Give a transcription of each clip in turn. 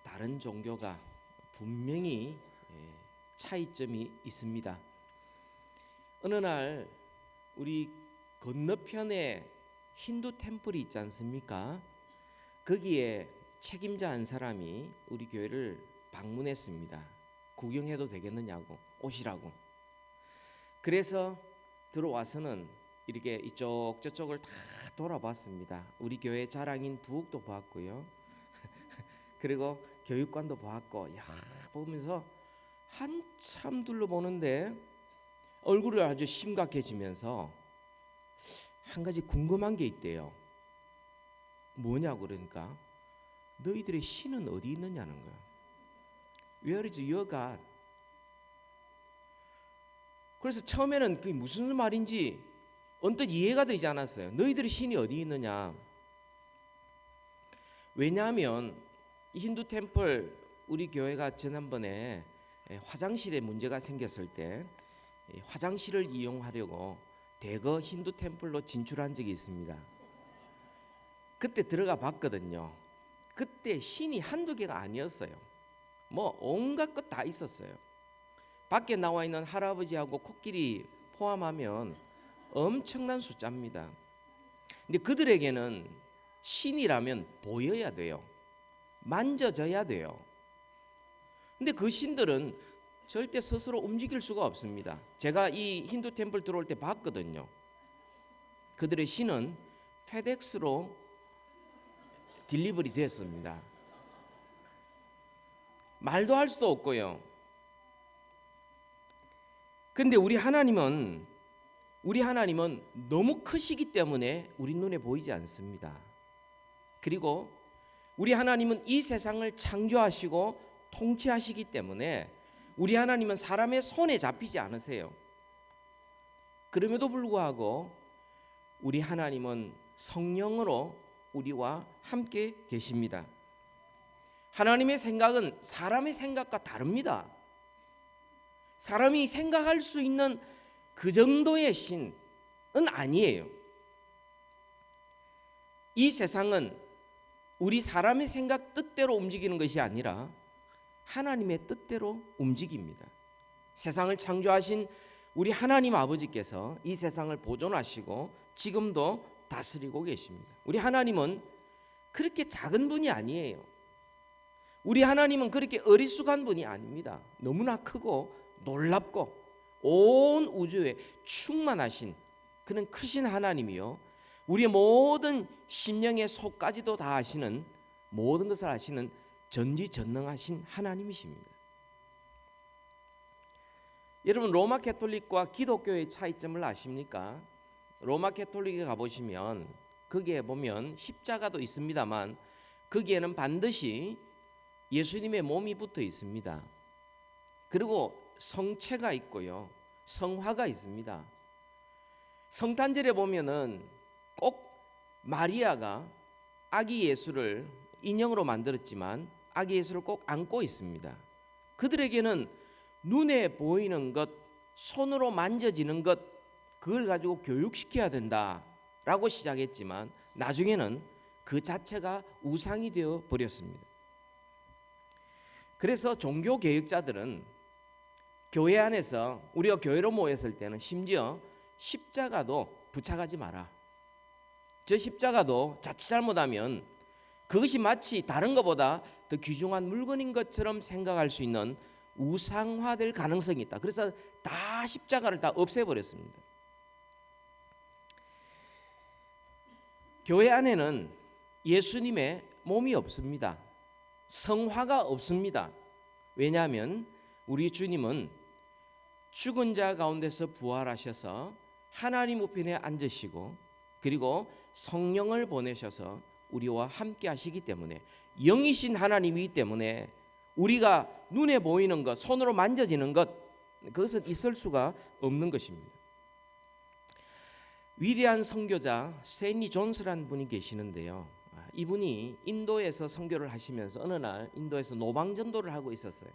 다른 종교가 분명히 차이점이 있습니다. 어느 날 우리 건너편에 힌두 템플이 있지 않습니까? 거기에 책임자 한 사람이 우리 교회를 방문했습니다. 구경해도 되겠느냐고, 오시라고. 그래서 들어와서는 이렇게 이쪽 저쪽을 다 돌아봤습니다. 우리 교회 자랑인 부엌도 봤고요. 그리고 교육관도 봤고, 보면서 한참 둘러보는데 얼굴이 아주 심각해지면서 한 가지 궁금한 게 있대요. 뭐냐고 그러니까 너희들의 신은 어디 있느냐는 거야. Where is your God? 그래서 처음에는 그게 무슨 말인지 언뜻 이해가 되지 않았어요. 너희들의 신이 어디 있느냐. 왜냐하면 힌두 템플 우리 교회가 지난번에 화장실에 문제가 생겼을 때 화장실을 이용하려고 대거 힌두 템플로 진출한 적이 있습니다. 그때 들어가 봤거든요. 그때 신이 한두 개가 아니었어요. 뭐 온갖 것 다 있었어요. 밖에 나와 있는 할아버지하고 코끼리 포함하면 엄청난 숫자입니다. 근데 그들에게는 신이라면 보여야 돼요. 만져져야 돼요. 근데 그 신들은 절대 스스로 움직일 수가 없습니다. 제가 이 힌두 템플 들어올 때 봤거든요. 그들의 신은 페덱스로 딜리버리 됐습니다. 말도 할 수도 없고요. 근데 우리 하나님은 너무 크시기 때문에 우리 눈에 보이지 않습니다. 그리고 우리 하나님은 이 세상을 창조하시고 통치하시기 때문에 우리 하나님은 사람의 손에 잡히지 않으세요. 그럼에도 불구하고 우리 하나님은 성령으로 우리와 함께 계십니다. 하나님의 생각은 사람의 생각과 다릅니다. 사람이 생각할 수 있는 그 정도의 신은 아니에요. 이 세상은 우리 사람의 생각 뜻대로 움직이는 것이 아니라 하나님의 뜻대로 움직입니다. 세상을 창조하신 우리 하나님 아버지께서 이 세상을 보존하시고 지금도 다스리고 계십니다. 우리 하나님은 그렇게 작은 분이 아니에요. 우리 하나님은 그렇게 어리숙한 분이 아닙니다. 너무나 크고 놀랍고 온 우주에 충만하신 그런 크신 하나님이요, 우리의 모든 심령의 속까지도 다 아시는, 모든 것을 아시는 전지전능하신 하나님이십니다. 여러분, 로마 캐톨릭과 기독교의 차이점을 아십니까? 로마 캐톨릭에 가보시면 거기에 보면 십자가도 있습니다만 거기에는 반드시 예수님의 몸이 붙어 있습니다. 그리고 성체가 있고요, 성화가 있습니다. 성탄절에 보면은 꼭 마리아가 아기 예수를 인형으로 만들었지만 아기 예수를 꼭 안고 있습니다. 그들에게는 눈에 보이는 것, 손으로 만져지는 것, 그걸 가지고 교육시켜야 된다라고 시작했지만 나중에는 그 자체가 우상이 되어 버렸습니다. 그래서 종교 개혁자들은 교회 안에서 우리가 교회로 모였을 때는 심지어 십자가도 부착하지 마라. 저 십자가도 자칫 잘못하면 그것이 마치 다른 것보다 더 귀중한 물건인 것처럼 생각할 수 있는 우상화될 가능성이 있다. 그래서 다 십자가를 다 없애버렸습니다. 교회 안에는 예수님의 몸이 없습니다. 성화가 없습니다. 왜냐하면 우리 주님은 죽은 자 가운데서 부활하셔서 하나님 우편에 앉으시고 그리고 성령을 보내셔서 우리와 함께 하시기 때문에, 영이신 하나님이기 때문에 우리가 눈에 보이는 것, 손으로 만져지는 것, 그것은 있을 수가 없는 것입니다. 위대한 선교자 스탠리 존스라는 분이 계시는데요, 이분이 인도에서 선교를 하시면서 어느 날 인도에서 노방전도를 하고 있었어요.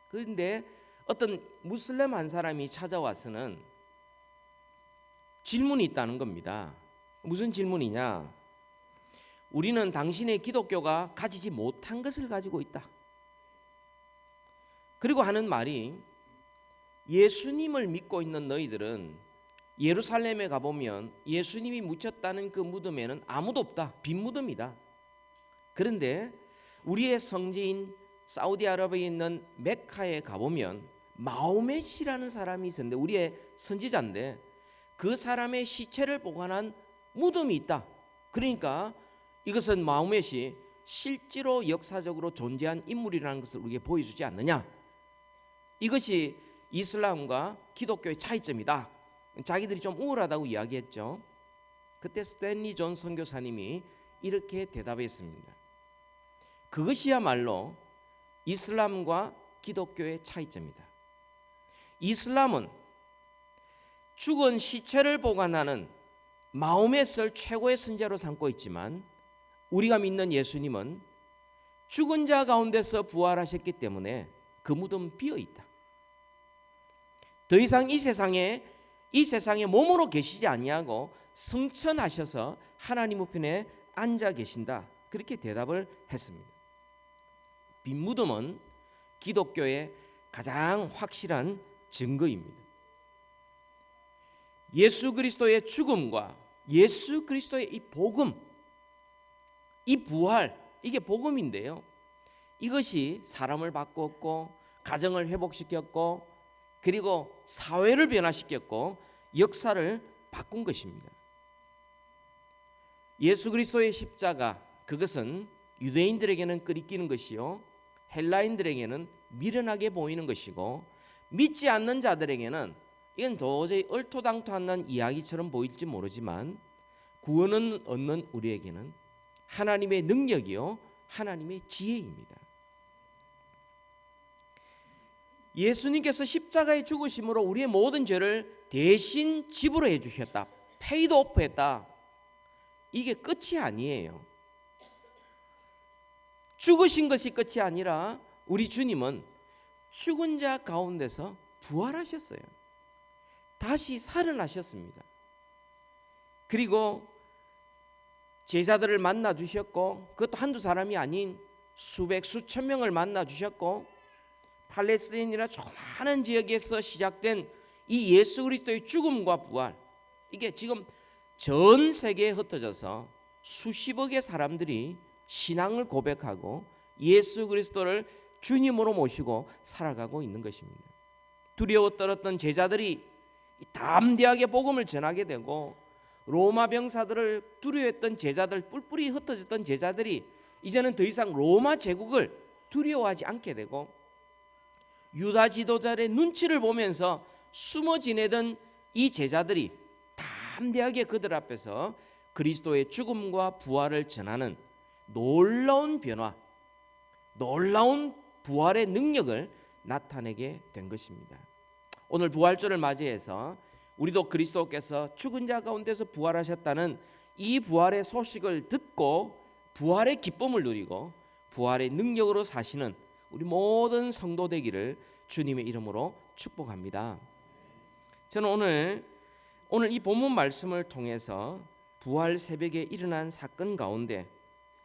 그런데 어떤 무슬림 한 사람이 찾아와서는 질문이 있다는 겁니다. 무슨 질문이냐? 우리는 당신의 기독교가 가지지 못한 것을 가지고 있다. 그리고 하는 말이, 예수님을 믿고 있는 너희들은 예루살렘에 가보면 예수님이 묻혔다는 그 무덤에는 아무도 없다. 빈 무덤이다. 그런데 우리의 성지인 사우디아라비아에 있는 메카에 가보면 마호멧이라는 사람이 있었는데, 우리의 선지자인데 그 사람의 시체를 보관한 무덤이 있다. 그러니까 이것은 마호멧이 실제로 역사적으로 존재한 인물이라는 것을 우리에게 보여주지 않느냐. 이것이 이슬람과 기독교의 차이점이다. 자기들이 좀 우월하다고 이야기했죠. 그때 스탠리 존 선교사님이 이렇게 대답했습니다. 그것이야말로 이슬람과 기독교의 차이점이다. 이슬람은 죽은 시체를 보관하는 마호멧을 최고의 선지자로 삼고 있지만, 우리가 믿는 예수님은 죽은 자 가운데서 부활하셨기 때문에 그 무덤은 비어 있다. 더 이상 이 세상에 몸으로 계시지 아니하고 승천하셔서 하나님 우편에 앉아 계신다. 그렇게 대답을 했습니다. 빈 무덤은 기독교의 가장 확실한 증거입니다. 예수 그리스도의 죽음과 예수 그리스도의 이 복음, 이 부활, 이게 복음인데요. 이것이 사람을 바꾸었고 가정을 회복시켰고 그리고 사회를 변화시켰고 역사를 바꾼 것입니다. 예수 그리스도의 십자가, 그것은 유대인들에게는 끄리끼는 것이요 헬라인들에게는 미련하게 보이는 것이고, 믿지 않는 자들에게는 이건 도저히 얼토당토 않는 이야기처럼 보일지 모르지만, 구원을 얻는 우리에게는 하나님의 능력이요 하나님의 지혜입니다. 예수님께서 십자가에 죽으심으로 우리의 모든 죄를 대신 지불해 주셨다. 페이드 오프 했다. 이게 끝이 아니에요. 죽으신 것이 끝이 아니라 우리 주님은 죽은 자 가운데서 부활하셨어요. 다시 살아나셨습니다. 그리고 제자들을 만나 주셨고, 그것도 한두 사람이 아닌 수백 수천 명을 만나 주셨고, 팔레스타인이나 조그마한 지역에서 시작된 이 예수 그리스도의 죽음과 부활, 이게 지금 전 세계에 흩어져서 수십억의 사람들이 신앙을 고백하고 예수 그리스도를 주님으로 모시고 살아가고 있는 것입니다. 두려워 떨었던 제자들이 담대하게 복음을 전하게 되고, 로마 병사들을 두려워했던 제자들, 뿔뿔이 흩어졌던 제자들이 이제는 더 이상 로마 제국을 두려워하지 않게 되고, 유다 지도자의 눈치를 보면서 숨어 지내던 이 제자들이 담대하게 그들 앞에서 그리스도의 죽음과 부활을 전하는 놀라운 변화, 놀라운 부활의 능력을 나타내게 된 것입니다. 오늘 부활절을 맞이해서 우리도 그리스도께서 죽은 자 가운데서 부활하셨다는 이 부활의 소식을 듣고 부활의 기쁨을 누리고 부활의 능력으로 사시는 우리 모든 성도 되기를 주님의 이름으로 축복합니다. 저는 오늘 이 본문 말씀을 통해서 부활 새벽에 일어난 사건 가운데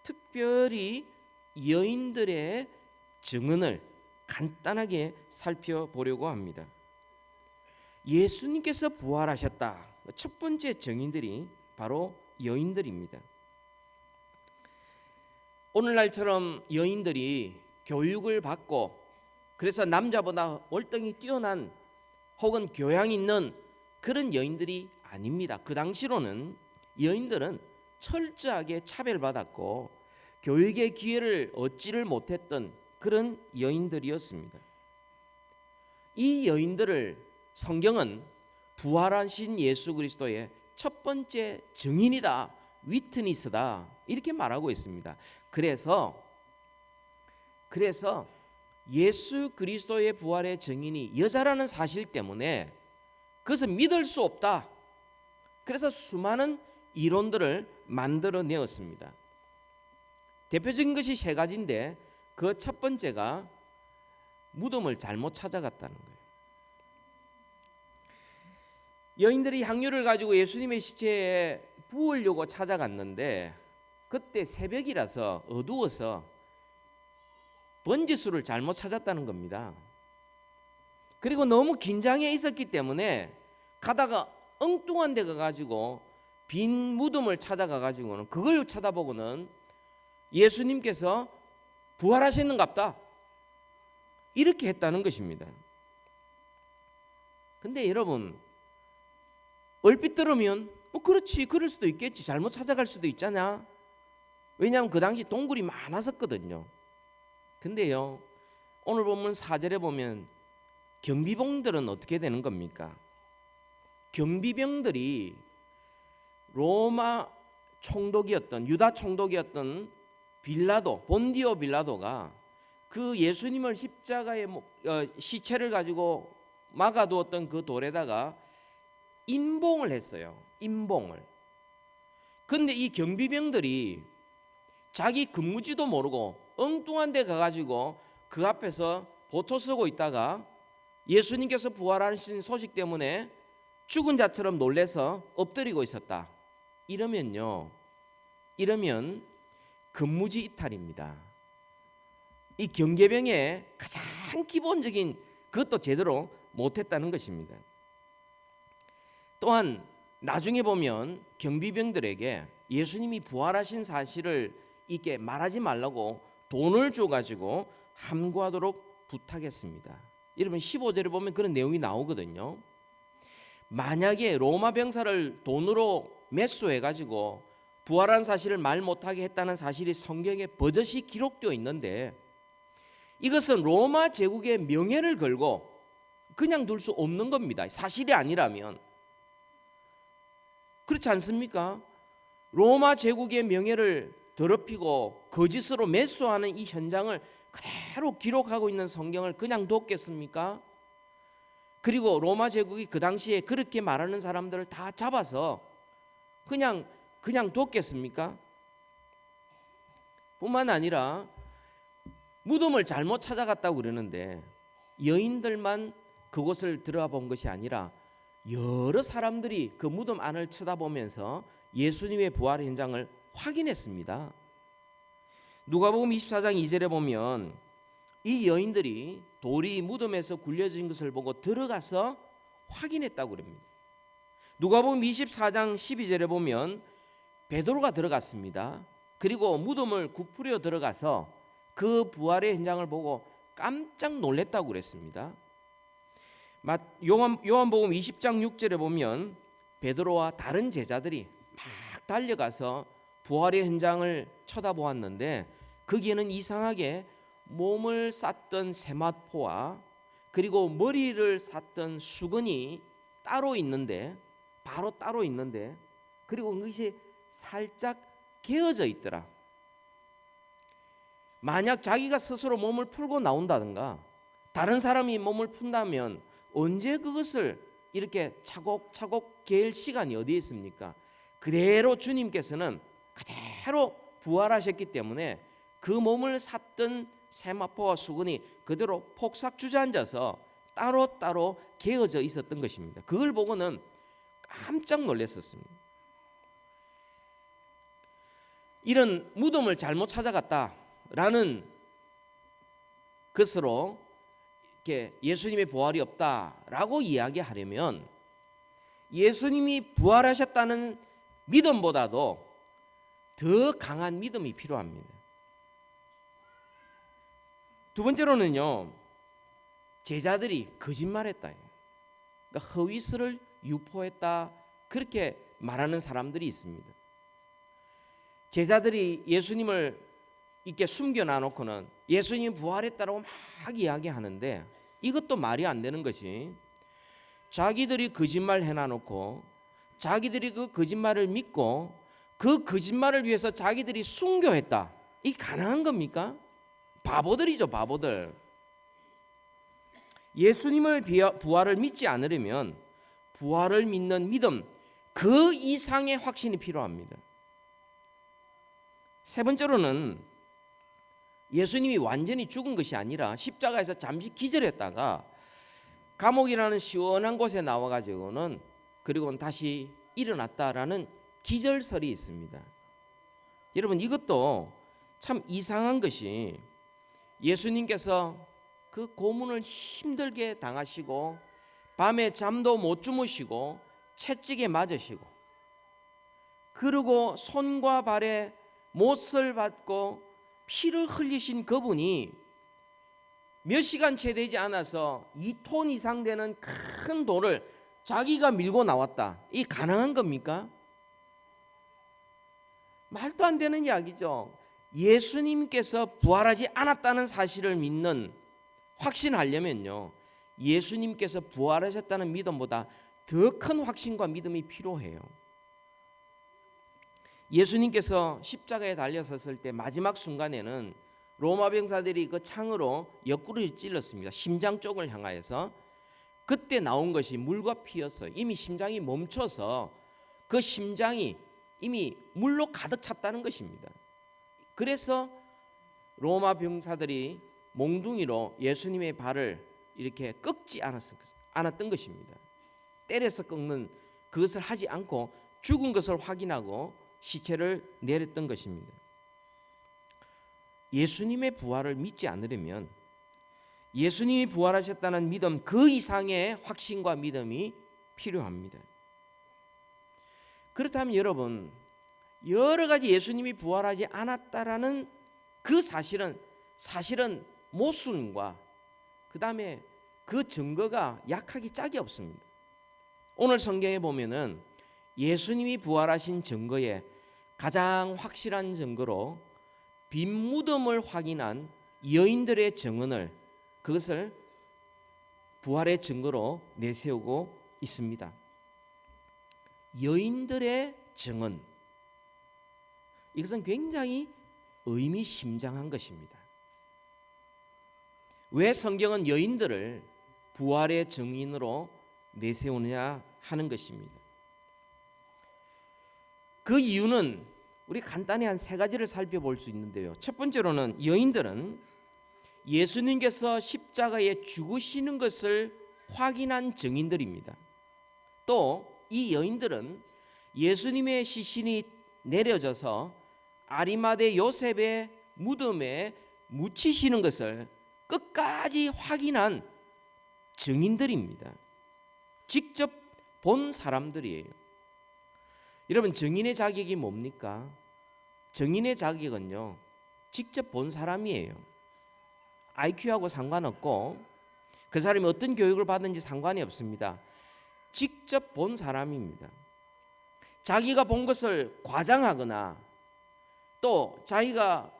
특별히 여인들의 증언을 간단하게 살펴보려고 합니다. 예수님께서 부활하셨다. 첫 번째 증인들이 바로 여인들입니다. 오늘날처럼 여인들이 교육을 받고 그래서 남자보다 월등히 뛰어난 혹은 교양 있는 그런 여인들이 아닙니다. 그 당시로는 여인들은 철저하게 차별받았고 교육의 기회를 얻지를 못했던 그런 여인들이었습니다. 이 여인들을 성경은 부활하신 예수 그리스도의 첫 번째 증인이다, 위트니스다 이렇게 말하고 있습니다. 그래서 예수 그리스도의 부활의 증인이 여자라는 사실 때문에 그것을 믿을 수 없다. 그래서 수많은 이론들을 만들어내었습니다. 대표적인 것이 세 가지인데 그 첫 번째가 무덤을 잘못 찾아갔다는 거예요. 여인들이 향유를 가지고 예수님의 시체에 부으려고 찾아갔는데 그때 새벽이라서 어두워서 번지수를 잘못 찾았다는 겁니다. 그리고 너무 긴장해 있었기 때문에 가다가 엉뚱한 데 가가지고 빈 무덤을 찾아가가지고는 그걸 쳐다보고는 예수님께서 부활하셨는갑다 이렇게 했다는 것입니다. 근데 여러분, 얼핏 들으면 그렇지, 그럴 수도 있겠지, 잘못 찾아갈 수도 있잖아. 왜냐하면 그 당시 동굴이 많았었거든요. 근데요, 오늘 본문 4절에 보면 경비병들은 어떻게 되는 겁니까? 경비병들이 로마 총독이었던, 유다 총독이었던 빌라도, 본디오 빌라도가 그 예수님을 십자가에 시체를 가지고 막아두었던 그 돌에다가 인봉을 했어요. 인봉을. 근데 이 경비병들이 자기 근무지도 모르고 엉뚱한 데 가가지고 그 앞에서 보초 서고 있다가 예수님께서 부활하신 소식 때문에 죽은 자처럼 놀래서 엎드리고 있었다. 이러면 근무지 이탈입니다. 이 경계병의 가장 기본적인 그것도 제대로 못했다는 것입니다. 또한 나중에 보면 경비병들에게 예수님이 부활하신 사실을 이렇게 말하지 말라고 돈을 줘가지고 함구하도록 부탁했습니다. 여러분 15절에 보면 그런 내용이 나오거든요. 만약에 로마 병사를 돈으로 매수해가지고 부활한 사실을 말 못하게 했다는 사실이 성경에 버젓이 기록되어 있는데 이것은 로마 제국의 명예를 걸고 그냥 둘 수 없는 겁니다. 사실이 아니라면. 그렇지 않습니까? 로마 제국의 명예를 더럽히고 거짓으로 매수하는 이 현장을 그대로 기록하고 있는 성경을 그냥 뒀겠습니까? 그리고 로마 제국이 그 당시에 그렇게 말하는 사람들을 다 잡아서 그냥 뒀겠습니까? 뿐만 아니라 무덤을 잘못 찾아갔다고 그러는데 여인들만 그곳을 들어가 본 것이 아니라 여러 사람들이 그 무덤 안을 쳐다보면서 예수님의 부활 현장을 확인했습니다. 누가복음 24장 2절에 보면 이 여인들이 돌이 무덤에서 굴려진 것을 보고 들어가서 확인했다고 그럽니다. 누가복음 24장 12절에 보면 베드로가 들어갔습니다. 그리고 무덤을 굽부려 들어가서 그 부활의 현장을 보고 깜짝 놀랐다고 그랬습니다. 요한복음 20장 6절에 보면 베드로와 다른 제자들이 막 달려가서 부활의 현장을 쳐다보았는데 거기에는 이상하게 몸을 쌌던 세마포와 그리고 머리를 쌌던 수건이 따로 있는데 그리고 그것이 살짝 개어져 있더라. 만약 자기가 스스로 몸을 풀고 나온다든가 다른 사람이 몸을 푼다면 언제 그것을 이렇게 차곡차곡 개일 시간이 어디에 있습니까? 그대로 주님께서는 그대로 부활하셨기 때문에 그 몸을 샀던 세마포와 수건이 그대로 폭삭 주저앉아서 따로따로 개어져 있었던 것입니다. 그걸 보고는 깜짝 놀랐었습니다. 이런 무덤을 잘못 찾아갔다라는 것으로 이렇게 예수님의 부활이 없다라고 이야기하려면 예수님이 부활하셨다는 믿음보다도 더 강한 믿음이 필요합니다. 두 번째로는요, 제자들이 거짓말했다. 그러니까 허위스를 유포했다. 그렇게 말하는 사람들이 있습니다. 제자들이 예수님을 이렇게 숨겨놔놓고는 예수님이 부활했다라고 막 이야기하는데 이것도 말이 안 되는 것이 자기들이 거짓말 해놔놓고 자기들이 그 거짓말을 믿고 그 거짓말을 위해서 자기들이 순교했다. 이게 가능한 겁니까? 바보들이죠, 바보들. 예수님을 부활을 믿지 않으려면 부활을 믿는 믿음 그 이상의 확신이 필요합니다. 세 번째로는 예수님이 완전히 죽은 것이 아니라 십자가에서 잠시 기절했다가 감옥이라는 시원한 곳에 나와가지고는 그리고는 다시 일어났다라는 기절설이 있습니다. 여러분 이것도 참 이상한 것이 예수님께서 그 고문을 힘들게 당하시고 밤에 잠도 못 주무시고 채찍에 맞으시고 그리고 손과 발에 못을 받고 피를 흘리신 그분이 몇 시간 채 되지 않아서 2톤 이상 되는 큰 돌을 자기가 밀고 나왔다. 이 가능한 겁니까? 말도 안 되는 이야기죠. 예수님께서 부활하지 않았다는 사실을 믿는 확신하려면요, 예수님께서 부활하셨다는 믿음보다 더 큰 확신과 믿음이 필요해요. 예수님께서 십자가에 달려섰을 때 마지막 순간에는 로마 병사들이 그 창으로 옆구리를 찔렀습니다. 심장 쪽을 향하여서. 그때 나온 것이 물과 피였어요. 이미 심장이 멈춰서 그 심장이 이미 물로 가득 찼다는 것입니다. 그래서 로마 병사들이 몽둥이로 예수님의 발을 이렇게 꺾지 않았던 것입니다. 때려서 꺾는 그것을 하지 않고 죽은 것을 확인하고 시체를 내렸던 것입니다. 예수님의 부활을 믿지 않으려면 예수님이 부활하셨다는 믿음 그 이상의 확신과 믿음이 필요합니다. 그렇다면 여러분, 여러 가지 예수님이 부활하지 않았다라는 그 사실은 모순과 그 다음에 그 증거가 약하기 짝이 없습니다. 오늘 성경에 보면은 예수님이 부활하신 증거에 가장 확실한 증거로 빈 무덤을 확인한 여인들의 증언을, 그것을 부활의 증거로 내세우고 있습니다. 여인들의 증언, 이것은 굉장히 의미심장한 것입니다. 왜 성경은 여인들을 부활의 증인으로 내세우느냐 하는 것입니다. 그 이유는 우리 간단히 한 세 가지를 살펴볼 수 있는데요. 첫 번째로는 여인들은 예수님께서 십자가에 죽으시는 것을 확인한 증인들입니다. 또 이 여인들은 예수님의 시신이 내려져서 아리마대 요셉의 무덤에 묻히시는 것을 끝까지 확인한 증인들입니다. 직접 본 사람들이에요. 여러분, 증인의 자격이 뭡니까? 증인의 자격은요, 직접 본 사람이에요. IQ하고 상관없고 그 사람이 어떤 교육을 받는지 상관이 없습니다. 직접 본 사람입니다. 자기가 본 것을 과장하거나 또 자기가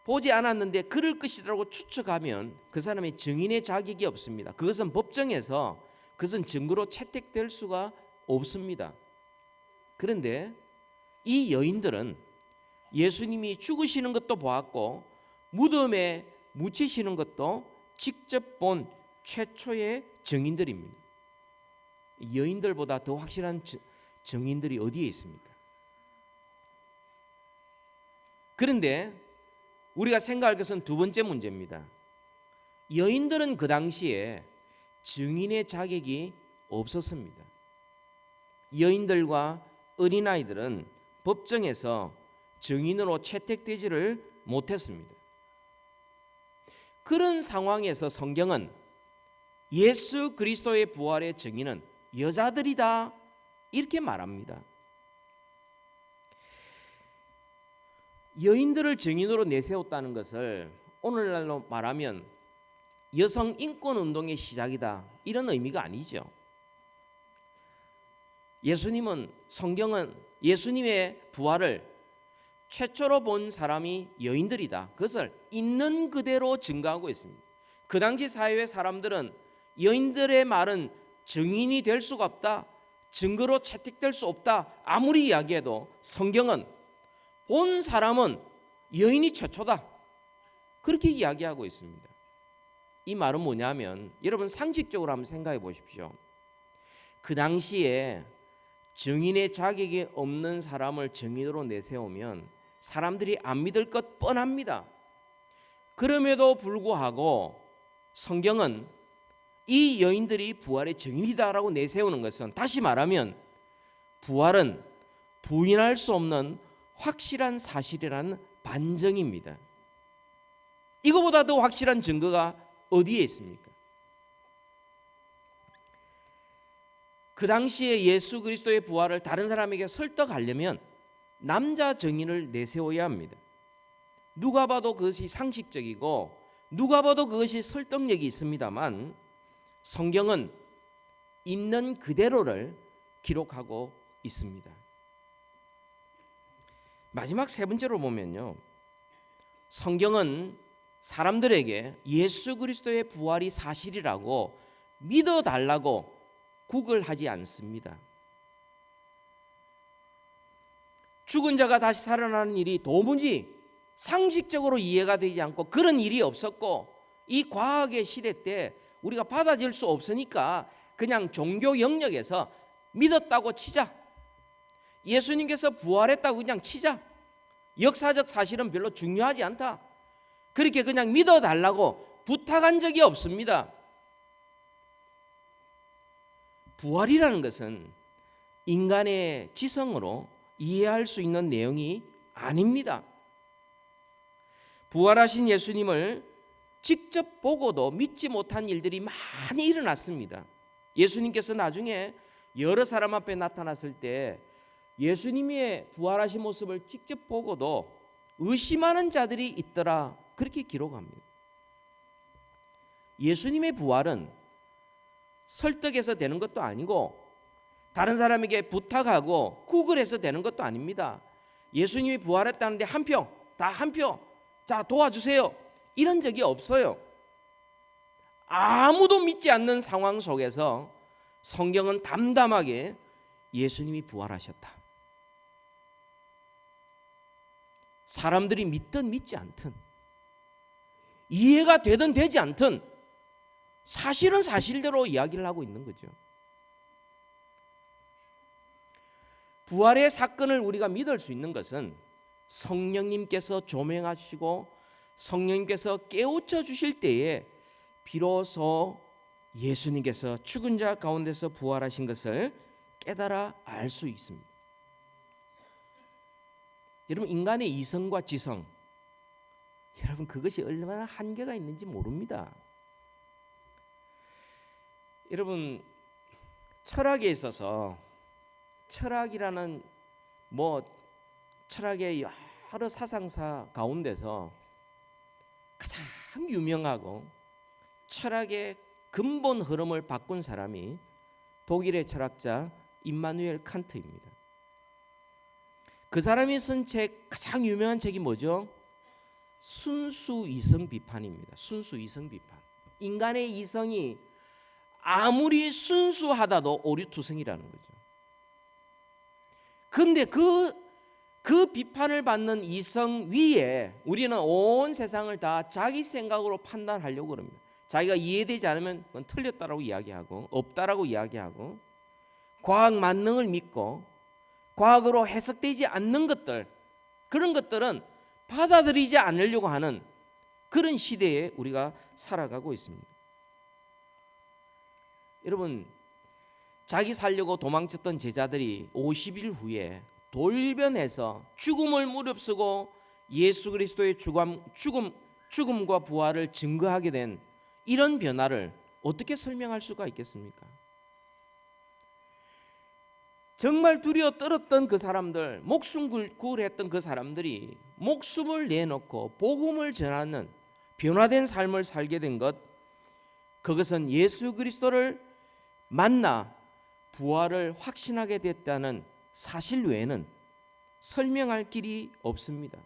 보지 않았는데 그럴 것이라고 추측하면 그 사람의 증인의 자격이 없습니다. 그것은 법정에서 그것은 증거로 채택될 수가 없습니다. 그런데 이 여인들은 예수님이 죽으시는 것도 보았고 무덤에 묻히시는 것도 직접 본 최초의 증인들입니다. 여인들보다 더 확실한 증인들이 어디에 있습니까? 그런데 우리가 생각할 것은 두 번째 문제입니다. 여인들은 그 당시에 증인의 자격이 없었습니다. 여인들과 어린아이들은 법정에서 증인으로 채택되지를 못했습니다. 그런 상황에서 성경은 예수 그리스도의 부활의 증인은 여자들이다 이렇게 말합니다. 여인들을 증인으로 내세웠다는 것을 오늘날로 말하면 여성 인권 운동의 시작이다 이런 의미가 아니죠. 성경은 예수님의 부활을 최초로 본 사람이 여인들이다. 그것을 있는 그대로 증거하고 있습니다. 그 당시 사회의 사람들은 여인들의 말은 증인이 될 수가 없다, 증거로 채택될 수 없다 아무리 이야기해도 성경은 본 사람은 여인이 최초다 그렇게 이야기하고 있습니다. 이 말은 뭐냐면 여러분 상식적으로 한번 생각해 보십시오. 그 당시에 증인의 자격이 없는 사람을 증인으로 내세우면 사람들이 안 믿을 것 뻔합니다. 그럼에도 불구하고 성경은 이 여인들이 부활의 증인이다라고 내세우는 것은 다시 말하면 부활은 부인할 수 없는 확실한 사실이라는 반증입니다. 이거보다 더 확실한 증거가 어디에 있습니까? 그 당시에 예수 그리스도의 부활을 다른 사람에게 설득하려면 남자 증인을 내세워야 합니다. 누가 봐도 그것이 상식적이고 누가 봐도 그것이 설득력이 있습니다만 성경은 있는 그대로를 기록하고 있습니다. 마지막 세 번째로 보면요, 성경은 사람들에게 예수 그리스도의 부활이 사실이라고 믿어달라고 구걸하지 않습니다. 죽은 자가 다시 살아나는 일이 도무지 상식적으로 이해가 되지 않고 그런 일이 없었고 이 과학의 시대 때 우리가 받아들일 수 없으니까 그냥 종교 영역에서 믿었다고 치자, 예수님께서 부활했다고 그냥 치자, 역사적 사실은 별로 중요하지 않다, 그렇게 그냥 믿어달라고 부탁한 적이 없습니다. 부활이라는 것은 인간의 지성으로 이해할 수 있는 내용이 아닙니다. 부활하신 예수님을 직접 보고도 믿지 못한 일들이 많이 일어났습니다. 예수님께서 나중에 여러 사람 앞에 나타났을 때 예수님의 부활하신 모습을 직접 보고도 의심하는 자들이 있더라, 그렇게 기록합니다. 예수님의 부활은 설득해서 되는 것도 아니고 다른 사람에게 부탁하고 구걸해서 되는 것도 아닙니다. 예수님이 부활했다는데 한 표, 다 한 표, 자 도와주세요, 이런 적이 없어요. 아무도 믿지 않는 상황 속에서 성경은 담담하게 예수님이 부활하셨다, 사람들이 믿든 믿지 않든 이해가 되든 되지 않든 사실은 사실대로 이야기를 하고 있는 거죠. 부활의 사건을 우리가 믿을 수 있는 것은 성령님께서 조명하시고 성령님께서 깨우쳐 주실 때에 비로소 예수님께서 죽은 자 가운데서 부활하신 것을 깨달아 알 수 있습니다. 여러분, 인간의 이성과 지성, 여러분 그것이 얼마나 한계가 있는지 모릅니다. 여러분, 철학에 있어서 철학이라는 철학의 여러 사상사 가운데서 가장 유명하고 철학의 근본 흐름을 바꾼 사람이 독일의 철학자 임마누엘 칸트입니다. 그 사람이 쓴 책, 가장 유명한 책이 뭐죠? 순수 이성 비판입니다. 순수 이성 비판. 인간의 이성이 아무리 순수하다도 오류투성이라는 거죠. 그런데 그 비판을 받는 이성 위에 우리는 온 세상을 다 자기 생각으로 판단하려고 합니다. 자기가 이해되지 않으면 그건 틀렸다라고 이야기하고 없다라고 이야기하고 과학 만능을 믿고 과학으로 해석되지 않는 것들, 그런 것들은 받아들이지 않으려고 하는 그런 시대에 우리가 살아가고 있습니다. 여러분, 자기 살려고 도망쳤던 제자들이 50일 후에 돌변해서 죽음을 무릅쓰고 예수 그리스도의 죽음과 부활을 증거하게 된 이런 변화를 어떻게 설명할 수가 있겠습니까? 정말 두려워 떨었던 그 사람들, 목숨 구걸했던 그 사람들이 목숨을 내놓고 복음을 전하는 변화된 삶을 살게 된 것, 그것은 예수 그리스도를 만나 부활을 확신하게 됐다는 사실 외에는 설명할 길이 없습니다.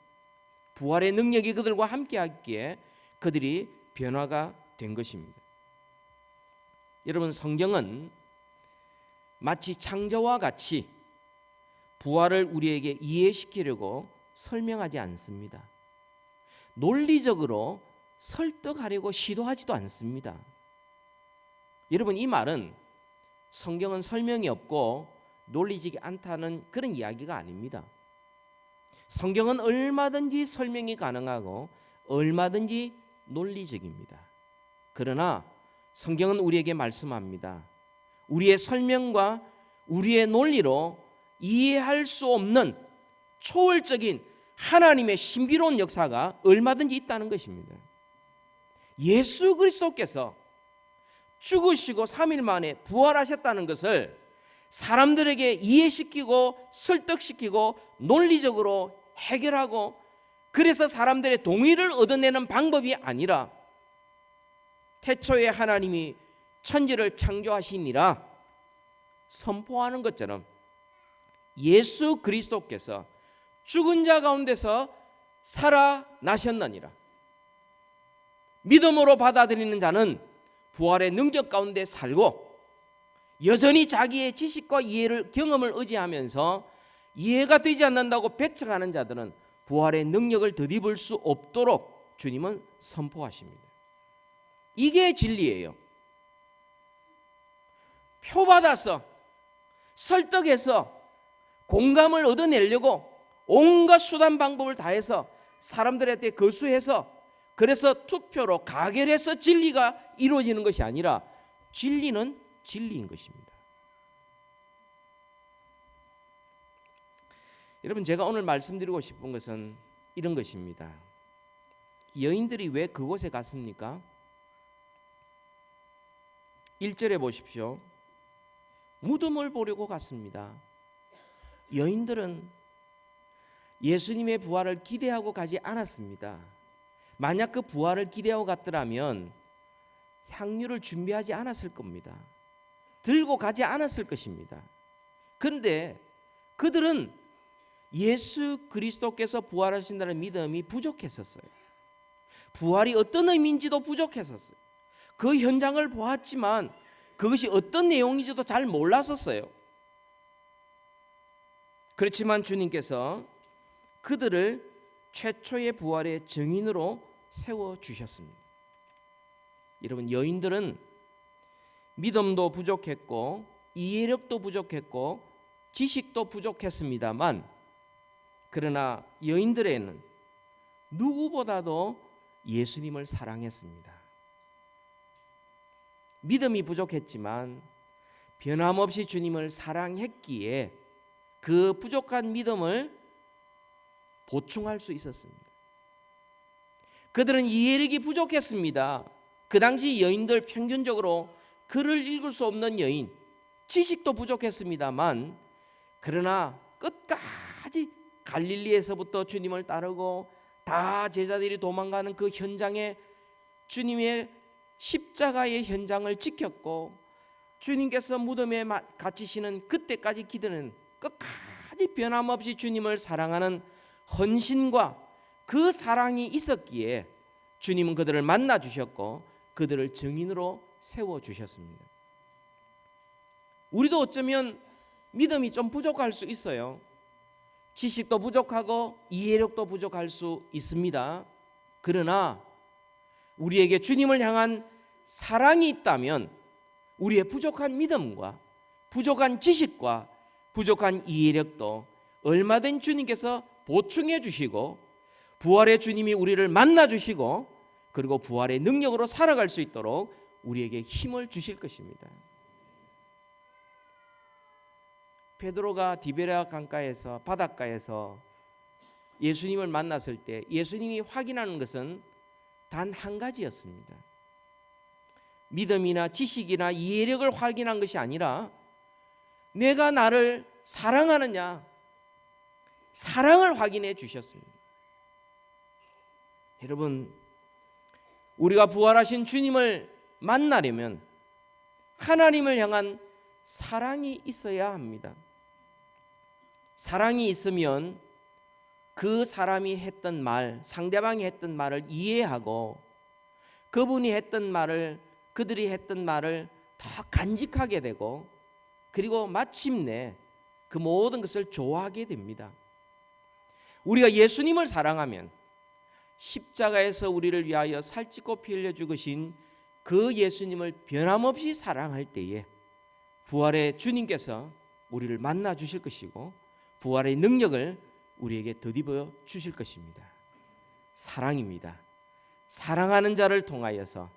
부활의 능력이 그들과 함께하기에 그들이 변화가 된 것입니다. 여러분, 성경은 마치 창조와 같이 부활을 우리에게 이해시키려고 설명하지 않습니다. 논리적으로 설득하려고 시도하지도 않습니다. 여러분, 이 말은 성경은 설명이 없고 논리적이 않다는 그런 이야기가 아닙니다. 성경은 얼마든지 설명이 가능하고 얼마든지 논리적입니다. 그러나 성경은 우리에게 말씀합니다. 우리의 설명과 우리의 논리로 이해할 수 없는 초월적인 하나님의 신비로운 역사가 얼마든지 있다는 것입니다. 예수 그리스도께서 죽으시고 3일 만에 부활하셨다는 것을 사람들에게 이해시키고 설득시키고 논리적으로 해결하고 그래서 사람들의 동의를 얻어내는 방법이 아니라 태초에 하나님이 천지를 창조하시니라 선포하는 것처럼 예수 그리스도께서 죽은 자 가운데서 살아나셨느니라. 믿음으로 받아들이는 자는 부활의 능력 가운데 살고 여전히 자기의 지식과 이해를 경험을 의지하면서 이해가 되지 않는다고 배척하는 자들은 부활의 능력을 덧입을 수 없도록 주님은 선포하십니다. 이게 진리예요. 표받아서 설득해서 공감을 얻어내려고 온갖 수단 방법을 다해서 사람들한테 거수해서 그래서 투표로 가결해서 진리가 이루어지는 것이 아니라 진리는 진리인 것입니다. 여러분, 제가 오늘 말씀드리고 싶은 것은 이런 것입니다. 여인들이 왜 그곳에 갔습니까? 1절에 보십시오. 무덤을 보려고 갔습니다. 여인들은 예수님의 부활을 기대하고 가지 않았습니다. 만약 그 부활을 기대하고 갔더라면 향유를 준비하지 않았을 겁니다. 들고 가지 않았을 것입니다. 그런데 그들은 예수 그리스도께서 부활하신다는 믿음이 부족했었어요. 부활이 어떤 의미인지도 부족했었어요. 그 현장을 보았지만 그것이 어떤 내용인지도 잘 몰랐었어요. 그렇지만 주님께서 그들을 최초의 부활의 증인으로 세워주셨습니다. 여러분, 여인들은 믿음도 부족했고 이해력도 부족했고 지식도 부족했습니다만 그러나 여인들에는 누구보다도 예수님을 사랑했습니다. 믿음이 부족했지만 변함없이 주님을 사랑했기에 그 부족한 믿음을 보충할 수 있었습니다. 그들은 이해력이 부족했습니다. 그 당시 여인들 평균적으로 글을 읽을 수 없는 여인, 지식도 부족했습니다만 그러나 끝까지 갈릴리에서부터 주님을 따르고 다 제자들이 도망가는 그 현장에 주님의 십자가의 현장을 지켰고 주님께서 무덤에 갇히시는 그때까지 기도는 끝까지 변함없이 주님을 사랑하는 헌신과 그 사랑이 있었기에 주님은 그들을 만나 주셨고 그들을 증인으로 세워 주셨습니다. 우리도 어쩌면 믿음이 좀 부족할 수 있어요. 지식도 부족하고 이해력도 부족할 수 있습니다. 그러나 우리에게 주님을 향한 사랑이 있다면 우리의 부족한 믿음과 부족한 지식과 부족한 이해력도 얼마든 주님께서 보충해 주시고 부활의 주님이 우리를 만나 주시고 그리고 부활의 능력으로 살아갈 수 있도록 우리에게 힘을 주실 것입니다. 베드로가 디베랴 강가에서 바닷가에서 예수님을 만났을 때 예수님이 확인하는 것은 단 한 가지였습니다. 믿음이나 지식이나 이해력을 확인한 것이 아니라 내가 나를 사랑하느냐, 사랑을 확인해 주셨습니다. 여러분, 우리가 부활하신 주님을 만나려면 하나님을 향한 사랑이 있어야 합니다. 사랑이 있으면 그 사람이 했던 말, 상대방이 했던 말을 이해하고 그분이 했던 말을, 그들이 했던 말을 더 간직하게 되고 그리고 마침내 그 모든 것을 좋아하게 됩니다. 우리가 예수님을 사랑하면 십자가에서 우리를 위하여 살찌고 피 흘려 죽으신 그 예수님을 변함없이 사랑할 때에 부활의 주님께서 우리를 만나 주실 것이고 부활의 능력을 우리에게 덧입어 주실 것입니다. 사랑입니다. 사랑하는 자를 통하여서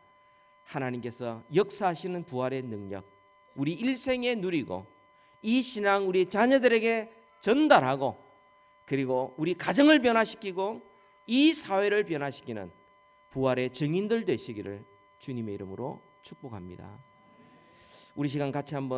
하나님께서 역사하시는 부활의 능력 우리 일생에 누리고 이 신앙 우리 자녀들에게 전달하고 그리고 우리 가정을 변화시키고 이 사회를 변화시키는 부활의 증인들 되시기를 주님의 이름으로 축복합니다. 우리 시간 같이 한번